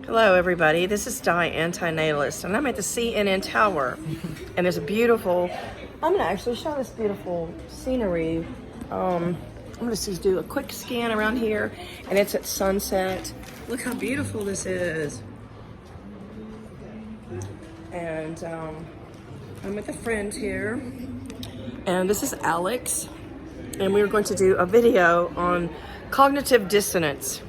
Hello everybody, this is diANtinatalist and I'm at the CNN Tower and there's a beautiful, I'm going to actually show this beautiful scenery. I'm going to do a quick scan around here and it's at sunset. Look how beautiful this is. And I'm with a friend here and this is Alex and we were going to do a video on cognitive dissonance.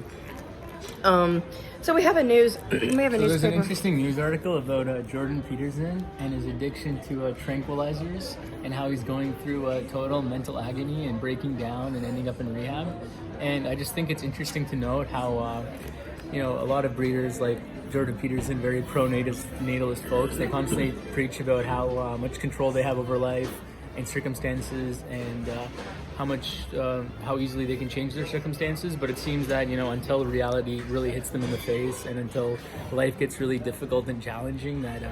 So we have a newspaper. There's an interesting news article about Jordan Peterson and his addiction to tranquilizers and how he's going through total mental agony and breaking down and ending up in rehab. And I just think it's interesting to note how, a lot of breeders like Jordan Peterson, very pro-natalist folks, they constantly preach about how much control they have over life and circumstances and how easily they can change their circumstances. But it seems that, until reality really hits them in the face and until life gets really difficult and challenging, that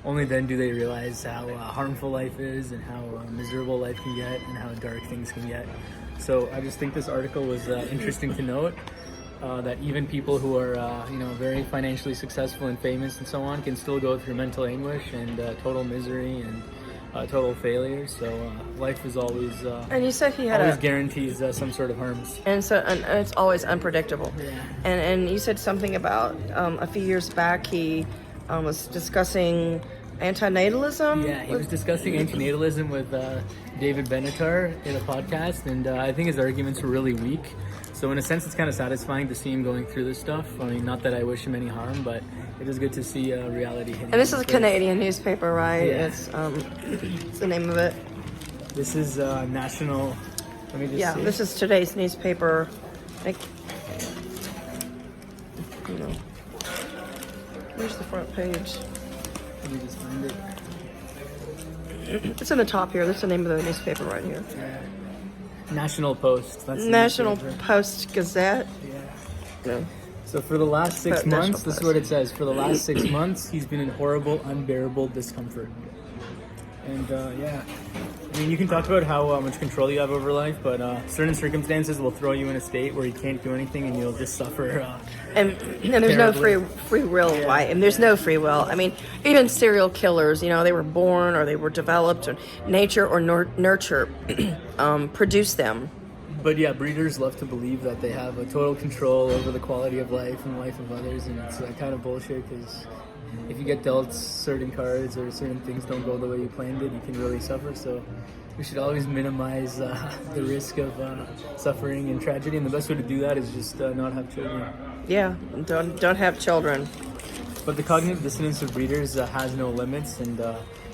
only then do they realize how harmful life is and how miserable life can get and how dark things can get. So I just think this article was interesting to note. That even people who are, very financially successful and famous and so on can still go through mental anguish and total misery and total failure. So life is always and you said he had always guarantees some sort of harms. And it's always unpredictable. Yeah. And you said something about a few years back he was discussing antinatalism. Yeah, he was discussing antinatalism with David Benatar in a podcast, and I think his arguments were really weak. So in a sense, it's kind of satisfying to see him going through this stuff. I mean, not that I wish him any harm, but it is good to see reality hitting. And this is a Canadian newspaper, right? Yeah. It's the name of it. This is National. Let me just see. This is today's newspaper. Where's the front page? Let me just find it. It's in the top here. That's the name of the newspaper right here. National Post. That's National Post Gazette. Yeah. No. So for the last 6 National months, this is what it says. For the last 6 months, he's been in horrible, unbearable discomfort. And I mean, you can talk about how much control you have over life, but certain circumstances will throw you in a state where you can't do anything and you'll just suffer. And there's no free will, right? And there's no free will. I mean, even serial killers, they were born or they were developed, or nature or nurture produced them. But yeah, breeders love to believe that they have a total control over the quality of life and the life of others, and it's kind of bullshit because if you get dealt certain cards or certain things don't go the way you planned it, you can really suffer. So we should always minimize the risk of suffering and tragedy, and the best way to do that is just not have children. Yeah, don't have children. But the cognitive dissonance of breeders has no limits, and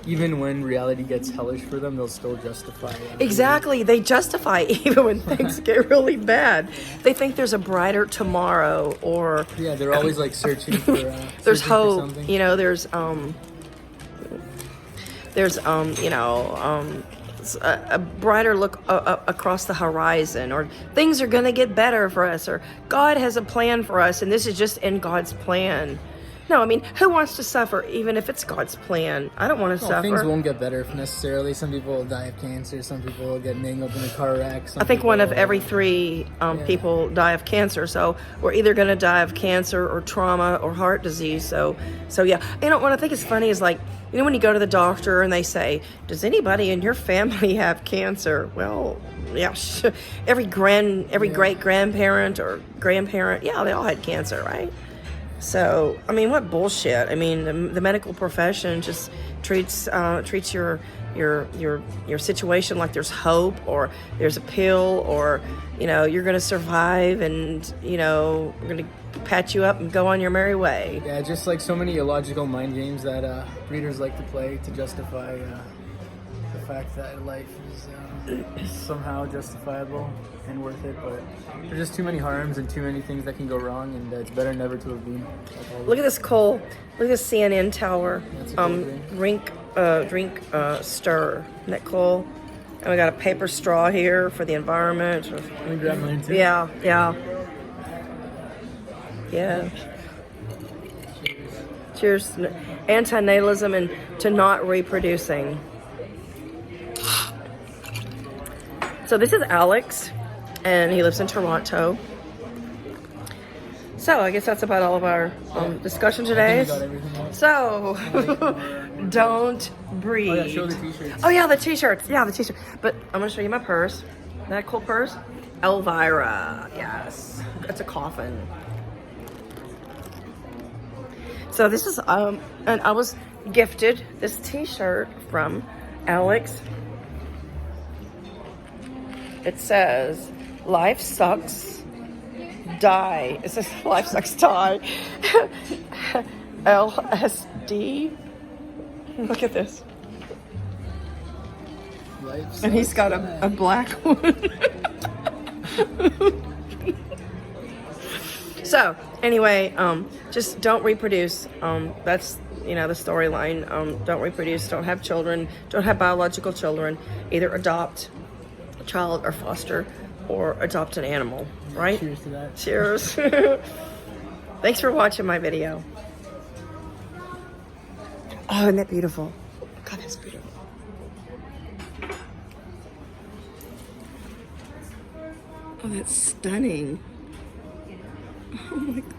even when reality gets hellish for them, they'll still justify it. Exactly, they justify even when things get really bad. They think there's a brighter tomorrow, or they're always like searching for. There's searching hope. For something. There's a brighter look across the horizon, or things are going to get better for us, or God has a plan for us, and this is just in God's plan. No, I mean, who wants to suffer, even if it's God's plan? I don't want to suffer. Things won't get better necessarily. Some people will die of cancer. Some people will get mangled in a car wreck. I think one of every 3 people die of cancer. So we're either going to die of cancer or trauma or heart disease. So yeah. What I think is funny is when you go to the doctor and they say, does anybody in your family have cancer? Well, yeah, every great grandparent or grandparent, they all had cancer, right? So, I mean, what bullshit. I mean, the medical profession just treats your situation like there's hope, or there's a pill, or, you're going to survive, and, we're going to patch you up and go on your merry way. Yeah, just like so many illogical mind games that breeders like to play to justify the fact that life is somehow justifiable and worth it, but there's just too many harms and too many things that can go wrong, and it's better never to have been. Look at this coal. Look at this CNN Tower. Drink, stir. Isn't that cool? And we got a paper straw here for the environment. Let me grab mine too. Yeah. Cheers. Antinatalism and to not reproducing. So this is Alex, and he lives in Toronto. So I guess that's about all of our discussion today. I think we got everything right. So don't breathe. Oh yeah, show the t-shirts. Oh yeah, the t-shirts. Yeah, the t-shirt. But I'm gonna show you my purse. That cool purse? Elvira. Yes. It's a coffin. So this is and I was gifted this t-shirt from Alex. It says life sucks. Die. It says life sucks die. LSD. Look at this. Life And he's got a black one. So anyway, just don't reproduce. That's the storyline. Don't reproduce. Don't have children. Don't have biological children. Either adopt a child or foster, or adopt an animal. Right? Cheers to that. Cheers. Thanks for watching my video. Oh, isn't that beautiful? God, that's beautiful. Oh, that's stunning. Oh my God.